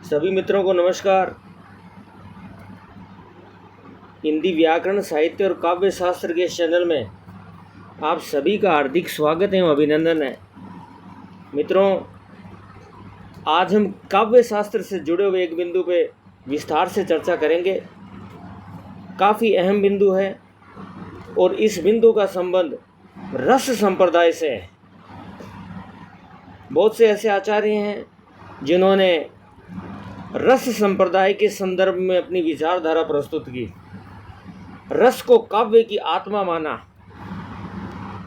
सभी मित्रों को नमस्कार। हिंदी व्याकरण साहित्य और काव्य शास्त्र के चैनल में आप सभी का हार्दिक स्वागत एवं अभिनंदन है। मित्रों, आज हम काव्य शास्त्र से जुड़े हुए एक बिंदु पे विस्तार से चर्चा करेंगे। काफ़ी अहम बिंदु है और इस बिंदु का संबंध रस संप्रदाय से है। बहुत से ऐसे आचार्य हैं जिन्होंने रस संप्रदाय के संदर्भ में अपनी विचारधारा प्रस्तुत की, रस को काव्य की आत्मा माना।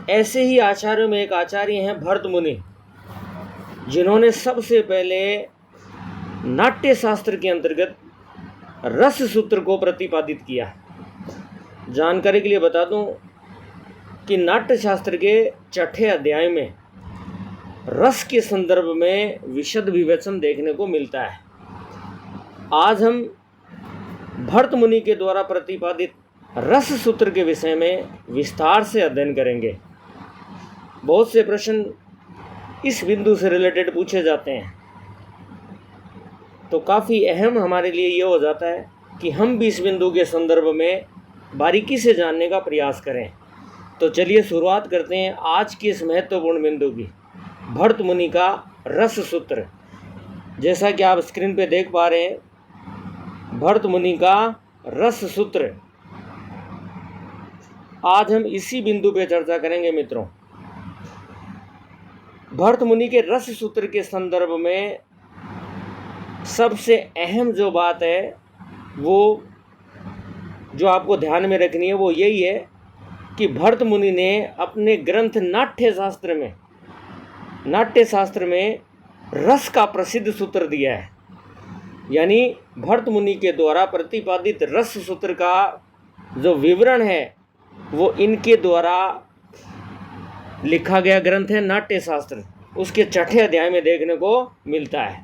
ऐसे ही आचार्यों में एक आचार्य हैं भरत मुनि, जिन्होंने सबसे पहले नाट्य शास्त्र के अंतर्गत रस सूत्र को प्रतिपादित किया। जानकारी के लिए बता दूं कि नाट्य शास्त्र के छठे अध्याय में रस के संदर्भ में विशद विवेचन देखने को मिलता है। आज हम भरत मुनि के द्वारा प्रतिपादित रस सूत्र के विषय में विस्तार से अध्ययन करेंगे। बहुत से प्रश्न इस बिंदु से रिलेटेड पूछे जाते हैं, तो काफ़ी अहम हमारे लिए ये हो जाता है कि हम भी इस बिंदु के संदर्भ में बारीकी से जानने का प्रयास करें। तो चलिए शुरुआत करते हैं आज की इस महत्वपूर्ण बिंदु की, भरत मुनि का रस सूत्र। जैसा कि आप स्क्रीन पे देख पा रहे हैं, भरत मुनि का रस सूत्र। आज हम इसी बिंदु पे चर्चा करेंगे। मित्रों, भरत मुनि के रस सूत्र के संदर्भ में सबसे अहम जो बात है, वो जो आपको ध्यान में रखनी है, वो यही है कि भरत मुनि ने अपने ग्रंथ नाट्य शास्त्र में रस का प्रसिद्ध सूत्र दिया है। यानी भरत मुनि के द्वारा प्रतिपादित रस सूत्र का जो विवरण है, वो इनके द्वारा लिखा गया ग्रंथ है नाट्य शास्त्र, उसके छठे अध्याय में देखने को मिलता है।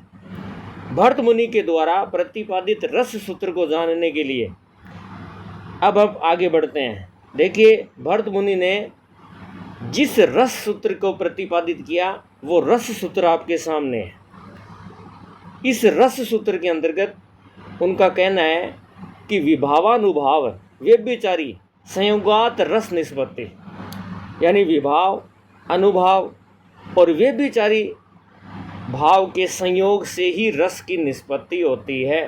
भरत मुनि के द्वारा प्रतिपादित रस सूत्र को जानने के लिए अब आगे बढ़ते हैं। देखिए, भरत मुनि ने जिस रस सूत्र को प्रतिपादित किया, वो रस सूत्र आपके सामने है। इस रस सूत्र के अंतर्गत उनका कहना है कि विभावानुभाव व्यभिचारी संयोगात रस निष्पत्ति, यानी विभाव, अनुभाव और व्यभिचारी भाव के संयोग से ही रस की निष्पत्ति होती है।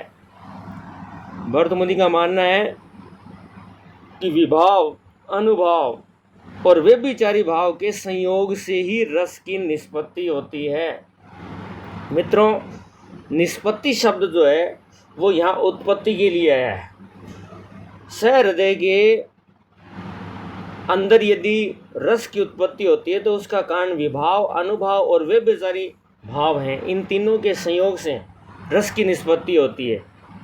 भरत मुनि का मानना है कि विभाव, अनुभाव और व्यभिचारी भाव के संयोग से ही रस की निष्पत्ति होती है। मित्रों, निष्पत्ति शब्द जो है वो यहाँ उत्पत्ति के लिए आया है। सहृदय के अंदर यदि रस की उत्पत्ति होती है तो उसका कारण विभाव, अनुभाव और व्यभिचारी भाव हैं। इन तीनों के संयोग से रस की निष्पत्ति होती है।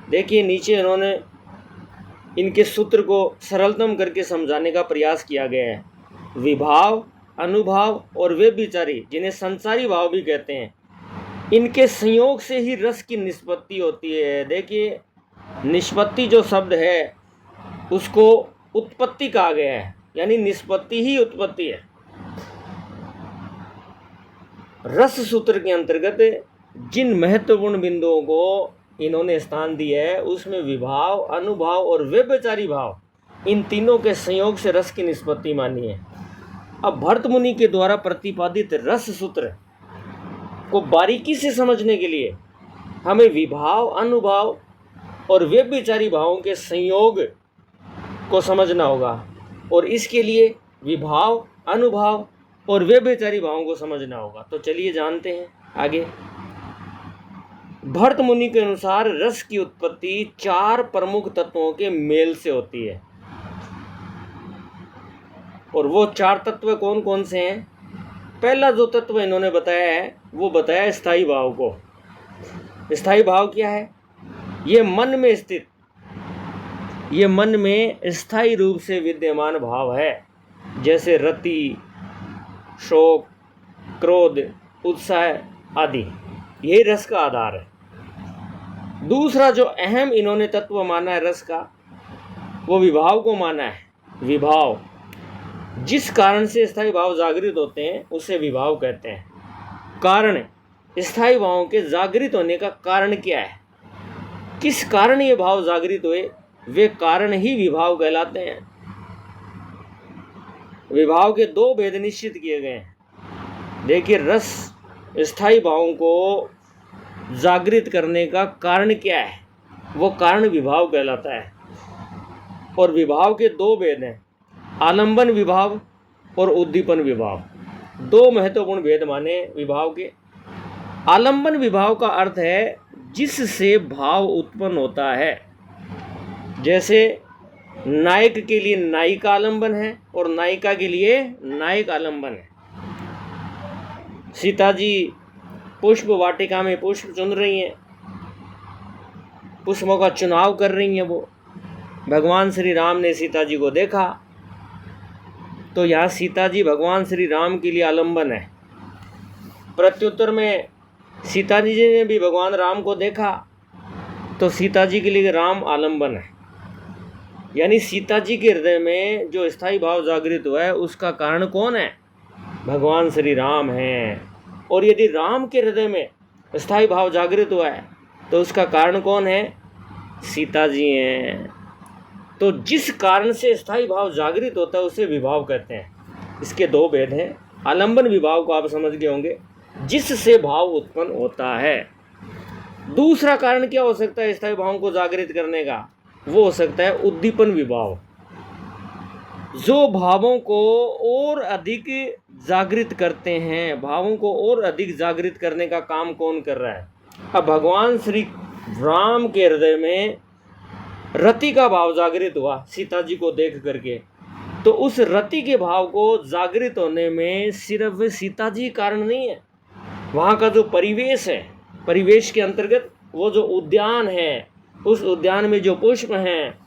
देखिए, नीचे इन्होंने इनके सूत्र को सरलतम करके समझाने का प्रयास किया गया है। विभाव, अनुभाव और व्यभिचारी, जिन्हें संसारी भाव भी कहते हैं, इनके संयोग से ही रस की निष्पत्ति होती है। देखिए, निष्पत्ति जो शब्द है उसको उत्पत्ति कहा गया है, यानी निष्पत्ति ही उत्पत्ति है। रस सूत्र के अंतर्गत जिन महत्वपूर्ण बिंदुओं को इन्होंने स्थान दिया है, उसमें विभाव, अनुभाव और व्यभिचारी भाव, इन तीनों के संयोग से रस की निष्पत्ति मानी है। अब भरत मुनि के द्वारा प्रतिपादित रस सूत्र को बारीकी से समझने के लिए हमें विभाव, अनुभाव और व्यभिचारी भावों के संयोग को समझना होगा, और इसके लिए विभाव, अनुभाव और व्यभिचारी भावों को समझना होगा। तो चलिए जानते हैं आगे। भरत मुनि के अनुसार रस की उत्पत्ति 4 प्रमुख तत्वों के मेल से होती है, और वो 4 तत्व कौन कौन से हैं? पहला जो तत्व इन्होंने बताया है, वो बताया स्थायी भाव को। स्थायी भाव क्या है? ये मन में स्थायी रूप से विद्यमान भाव है, जैसे रति, शोक, क्रोध, उत्साह आदि। यही रस का आधार है। दूसरा जो अहम इन्होंने तत्व माना है रस का, वो विभाव को माना है। विभाव, जिस कारण से स्थायी भाव जागृत होते हैं, उसे विभाव कहते हैं। कारण, स्थायी भावों के जागृत होने का कारण क्या है? किस कारण ये भाव जागृत हुए, वे कारण ही विभाव कहलाते हैं। विभाव के दो भेद निश्चित किए गए हैं। देखिए, रस स्थायी भावों को जागृत करने का कारण क्या है, वो कारण विभाव कहलाता है। और विभाव के दो भेद हैं, आलंबन विभाव और उद्दीपन विभाव। दो महत्वपूर्ण भेद माने विभाव के। आलंबन विभाव का अर्थ है जिससे भाव उत्पन्न होता है। जैसे नायक के लिए नायिका आलंबन है और नायिका के लिए नायक आलंबन है। सीता जी पुष्प वाटिका में पुष्प चुन रही हैं, पुष्पों का चुनाव कर रही हैं वो। भगवान श्री राम ने सीता जी को देखा, तो यहाँ सीता जी भगवान श्री राम के लिए आलंबन है। प्रत्युत्तर में सीता जी ने भी भगवान राम को देखा, तो सीता जी के लिए राम आलंबन है। यानी सीता जी के हृदय में जो स्थायी भाव जागृत हुआ है उसका कारण कौन है? भगवान श्री राम हैं। और यदि राम के हृदय में स्थायी भाव जागृत हुआ है तो उसका कारण कौन है? सीता जी हैं। तो जिस कारण से स्थायी भाव जागृत होता है उसे विभाव कहते हैं। इसके दो भेद हैं। आलंबन विभाव को आप समझ गए होंगे, जिससे भाव उत्पन्न होता है। दूसरा कारण क्या हो सकता है स्थायी भावों को जागृत करने का? वो हो सकता है उद्दीपन विभाव, जो भावों को और अधिक जागृत करते हैं। भावों को और अधिक जागृत करने का काम कौन कर रहा है? अब भगवान श्री राम के हृदय में रति का भाव जागृत हुआ सीता जी को देख करके, तो उस रति के भाव को जागृत होने में सिर्फ सीता जी कारण नहीं है, वहाँ का जो परिवेश है, परिवेश के अंतर्गत वो जो उद्यान है, उस उद्यान में जो पुष्प हैं,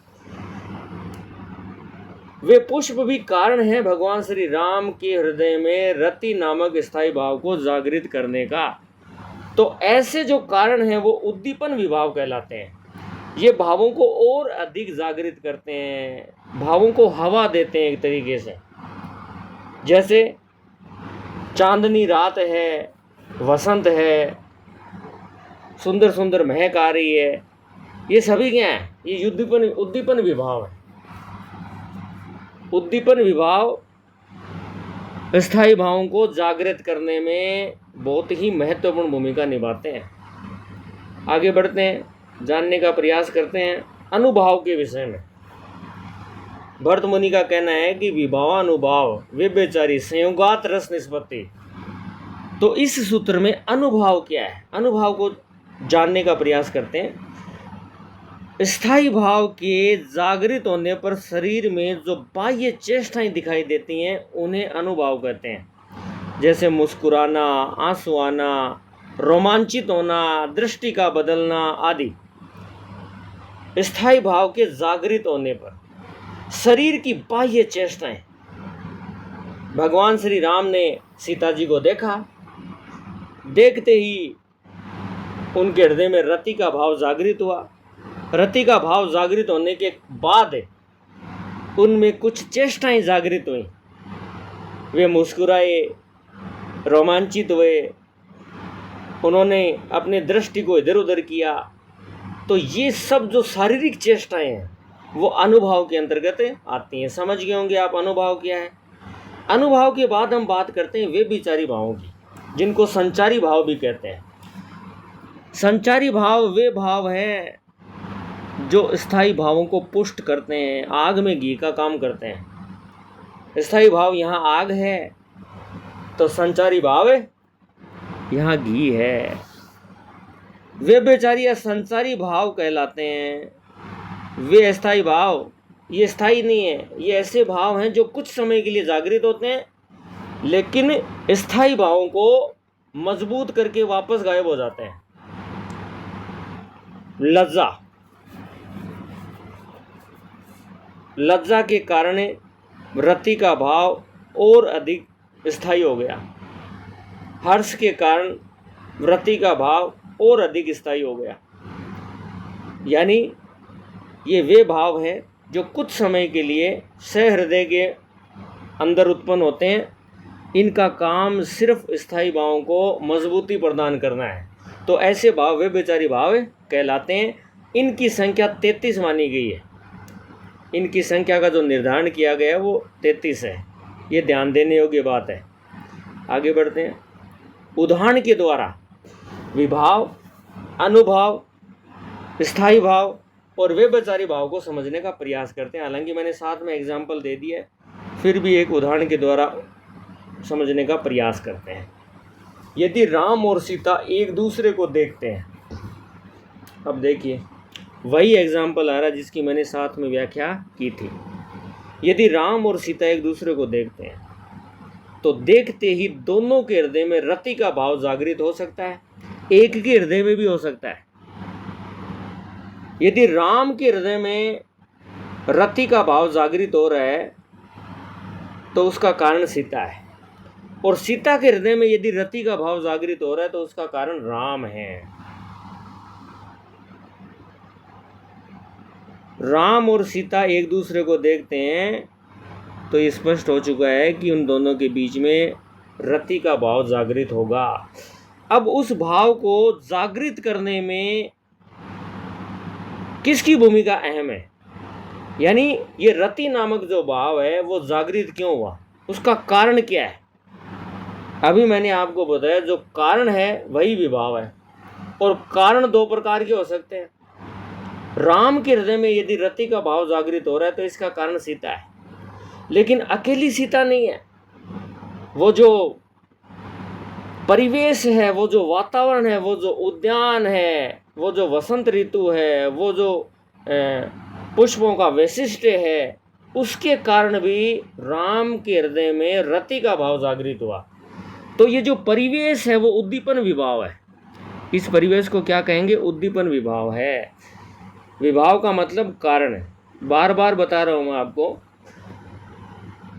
वे पुष्प भी कारण हैं भगवान श्री राम के हृदय में रति नामक स्थायी भाव को जागृत करने का। तो ऐसे जो कारण हैं वो उद्दीपन विभाव कहलाते हैं। ये भावों को और अधिक जागृत करते हैं, भावों को हवा देते हैं एक तरीके से। जैसे चांदनी रात है, वसंत है, सुंदर सुंदर महक आ रही है, ये सभी क्या है? ये उद्दीपन विभाव है। उद्दीपन विभाव स्थायी भावों को जागृत करने में बहुत ही महत्वपूर्ण भूमिका निभाते हैं। आगे बढ़ते हैं, जानने का प्रयास करते हैं अनुभाव के विषय में। भरत मुनि का कहना है कि विभावानुभाव व्यभिचारी संयोगात रस निष्पत्ति। तो इस सूत्र में अनुभाव क्या है, अनुभाव को जानने का प्रयास करते हैं। स्थायी भाव के जागृत होने पर शरीर में जो बाह्य चेष्टाएं दिखाई देती हैं उन्हें अनुभाव कहते हैं। जैसे मुस्कुराना, आंसू आना, रोमांचित होना, दृष्टि का बदलना आदि। स्थायी भाव के जागृत होने पर शरीर की बाह्य चेष्टाएं। भगवान श्री राम ने सीता जी को देखा, देखते ही उनके हृदय में रति का भाव जागृत हुआ। रति का भाव जागृत होने के बाद उनमें कुछ चेष्टाएं जागृत हुई। वे मुस्कुराए, रोमांचित हुए, उन्होंने अपने दृष्टि को इधर उधर किया। तो ये सब जो शारीरिक चेष्टाएं हैं वो अनुभाव के अंतर्गत आती हैं। समझ गए होंगे आप अनुभाव क्या है। अनुभाव के बाद हम बात करते हैं व्यभिचारी भावों की, जिनको संचारी भाव भी कहते हैं। संचारी भाव वे भाव हैं जो स्थायी भावों को पुष्ट करते हैं, आग में घी का काम करते हैं। स्थायी भाव यहाँ आग है तो संचारी भाव यहाँ घी है। व्यभिचारी या संचारी भाव कहलाते हैं। वे स्थायी भाव, ये स्थायी नहीं है, ये ऐसे भाव हैं जो कुछ समय के लिए जागृत होते हैं लेकिन स्थायी भावों को मजबूत करके वापस गायब हो जाते हैं। लज्जा, लज्जा के कारण रति का भाव और अधिक स्थायी हो गया। हर्ष के कारण रति का भाव और अधिक स्थायी हो गया। यानी ये वे भाव हैं जो कुछ समय के लिए सहृदय के अंदर उत्पन्न होते हैं। इनका काम सिर्फ स्थायी भावों को मजबूती प्रदान करना है। तो ऐसे भाव व्यभिचारी भाव कहलाते हैं। इनकी संख्या 33 मानी गई है। इनकी संख्या का जो निर्धारण किया गया है वो 33 है। ये ध्यान देने योग्य बात है। आगे बढ़ते हैं। उदाहरण के द्वारा विभाव, अनुभाव, स्थायी भाव और व्यभिचारी भाव को समझने का प्रयास करते हैं। हालांकि मैंने साथ में एग्जाम्पल दे दिया है, फिर भी एक उदाहरण के द्वारा समझने का प्रयास करते हैं। यदि राम और सीता एक दूसरे को देखते हैं, अब देखिए वही एग्जाम्पल आ रहा है जिसकी मैंने साथ में व्याख्या की थी। यदि राम और सीता एक दूसरे को देखते हैं तो देखते ही दोनों के हृदय में रति का भाव जागृत हो सकता है, एक के हृदय में भी हो सकता है। यदि राम के हृदय में रति का भाव जागृत हो रहा है तो उसका कारण सीता है, और सीता के हृदय में यदि रति का भाव जागृत हो रहा है तो उसका कारण राम है। राम और सीता एक दूसरे को देखते हैं तो ये स्पष्ट हो चुका है कि उन दोनों के बीच में रति का भाव जागृत होगा। अब उस भाव को जागृत करने में किसकी भूमिका अहम है, यानी ये रति नामक जो भाव है वो जागृत क्यों हुआ, उसका कारण क्या है। अभी मैंने आपको बताया जो कारण है वही विभाव है, और कारण दो प्रकार के हो सकते हैं। राम के हृदय में यदि रति का भाव जागृत हो रहा है तो इसका कारण सीता है, लेकिन अकेली सीता नहीं है। वो जो परिवेश है, वो जो वातावरण है, वो जो उद्यान है, वो जो वसंत ऋतु है, वो जो पुष्पों का वैशिष्ट्य है, उसके कारण भी राम के हृदय में रति का भाव जागृत हुआ। तो ये जो परिवेश है वो उद्दीपन विभाव है। इस परिवेश को क्या कहेंगे, उद्दीपन विभाव है। विभाव का मतलब कारण है। बार बार बता रहा हूँ मैं आपको,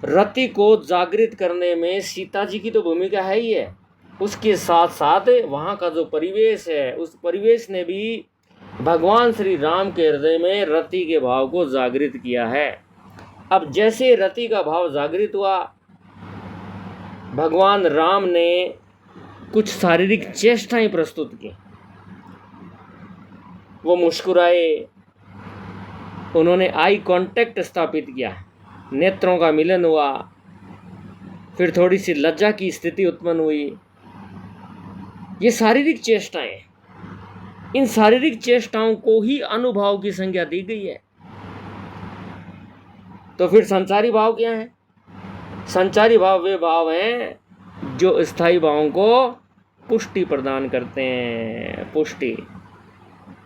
रति को जागृत करने में सीता जी की तो भूमिका है ही है, उसके साथ साथ वहाँ का जो परिवेश है उस परिवेश ने भी भगवान श्री राम के हृदय में रति के भाव को जागृत किया है। अब जैसे रति का भाव जागृत हुआ, भगवान राम ने कुछ शारीरिक चेष्टाएं प्रस्तुत की। वो मुस्कुराए, उन्होंने आई कांटेक्ट स्थापित किया, नेत्रों का मिलन हुआ, फिर थोड़ी सी लज्जा की स्थिति उत्पन्न हुई। ये शारीरिक चेष्टाएं, इन शारीरिक चेष्टाओं को ही अनुभाव की संज्ञा दी गई है। तो फिर संचारी भाव क्या है? संचारी भाव वे भाव हैं जो स्थायी भावों को पुष्टि प्रदान करते हैं। पुष्टि,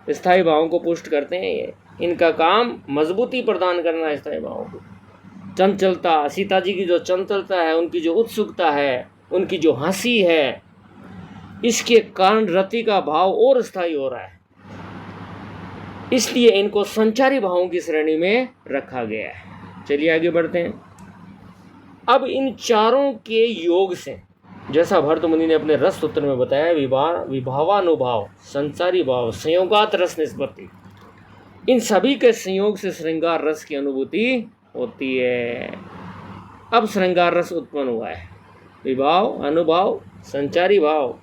स्थायी भावों को पुष्ट करते हैं। ये इनका काम मजबूती प्रदान करना है स्थायी भावों को। चंचलता, सीता जी की जो चंचलता है, उनकी जो उत्सुकता है, उनकी जो हंसी है, इसके कारण रति का भाव और स्थायी हो रहा है। इसलिए इनको संचारी भावों की श्रेणी में रखा गया है। चलिए आगे बढ़ते हैं। अब इन चारों के योग से, जैसा भरत मुनि ने अपने रस सूत्र में बताया, विभावानुभाव, संचारी भाव, संयोगात रस निष्पत्ति, इन सभी के संयोग से श्रृंगार रस की अनुभूति होती है। अब श्रृंगार रस उत्पन्न हुआ है। विभाव, अनुभाव, संचारी भाव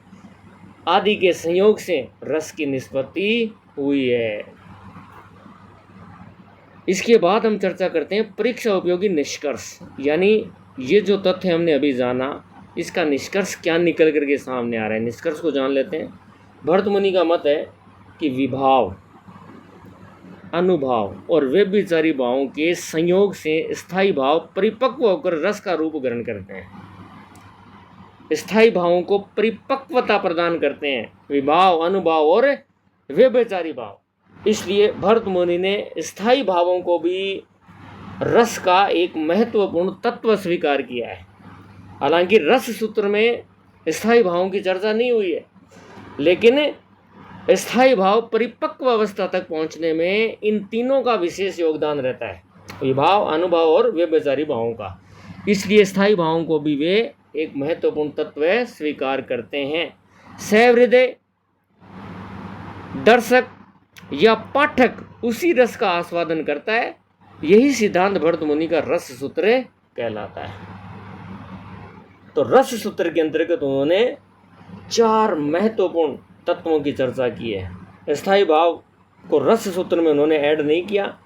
आदि के संयोग से रस की निष्पत्ति हुई है। इसके बाद हम चर्चा करते हैं परीक्षा उपयोगी निष्कर्ष, यानी ये जो तथ्य हमने अभी जाना, इसका निष्कर्ष क्या निकल करके सामने आ रहा है। निष्कर्ष को जान लेते हैं। भरत मुनि का मत है कि विभाव, अनुभाव और व्यभिचारी भावों के संयोग से स्थायी भाव परिपक्व होकर रस का रूप ग्रहण करते हैं। स्थायी भावों को परिपक्वता प्रदान करते हैं विभाव, अनुभाव और व्यभिचारी भाव। इसलिए भरत मुनि ने स्थायी भावों को भी रस का एक महत्वपूर्ण तत्व स्वीकार किया है। हालांकि रस सूत्र में स्थायी भावों की चर्चा नहीं हुई है, लेकिन स्थायी भाव परिपक्व अवस्था तक पहुंचने में इन तीनों का विशेष योगदान रहता है, विभाव, अनुभाव और व्यभिचारी भावों का। इसलिए स्थायी भावों को भी वे एक महत्वपूर्ण तत्व स्वीकार करते हैं। सहृदय दर्शक या पाठक उसी रस का आस्वादन करता है। यही सिद्धांत भरत मुनि का रस सूत्र कहलाता है। तो रस सूत्र के अंतर्गत उन्होंने चार महत्वपूर्ण तत्वों की चर्चा की है। स्थायी भाव को रस सूत्र में उन्होंने ऐड नहीं किया,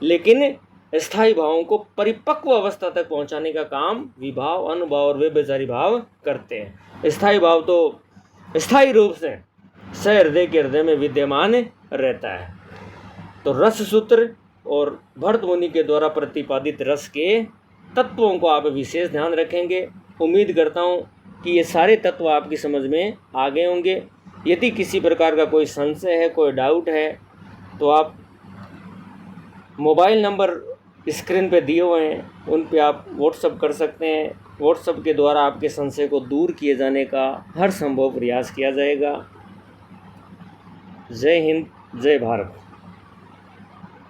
लेकिन स्थायी भावों को परिपक्व अवस्था तक पहुंचाने का काम विभाव, अनुभाव और व्यभिचारी भाव करते हैं। स्थायी भाव तो स्थायी रूप से सहृदय के हृदय में विद्यमान रहता है। तो रस सूत्र और भरत मुनि के द्वारा प्रतिपादित रस के तत्वों को आप विशेष ध्यान रखेंगे। उम्मीद करता हूँ कि ये सारे तत्व आपकी समझ में आ गए होंगे। यदि किसी प्रकार का कोई संशय है, कोई डाउट है, तो आप मोबाइल नंबर स्क्रीन पे दिए हुए हैं, उन पे आप व्हाट्सअप कर सकते हैं। व्हाट्सअप के द्वारा आपके संशय को दूर किए जाने का हर संभव प्रयास किया जाएगा। जय हिंद, जय भारत।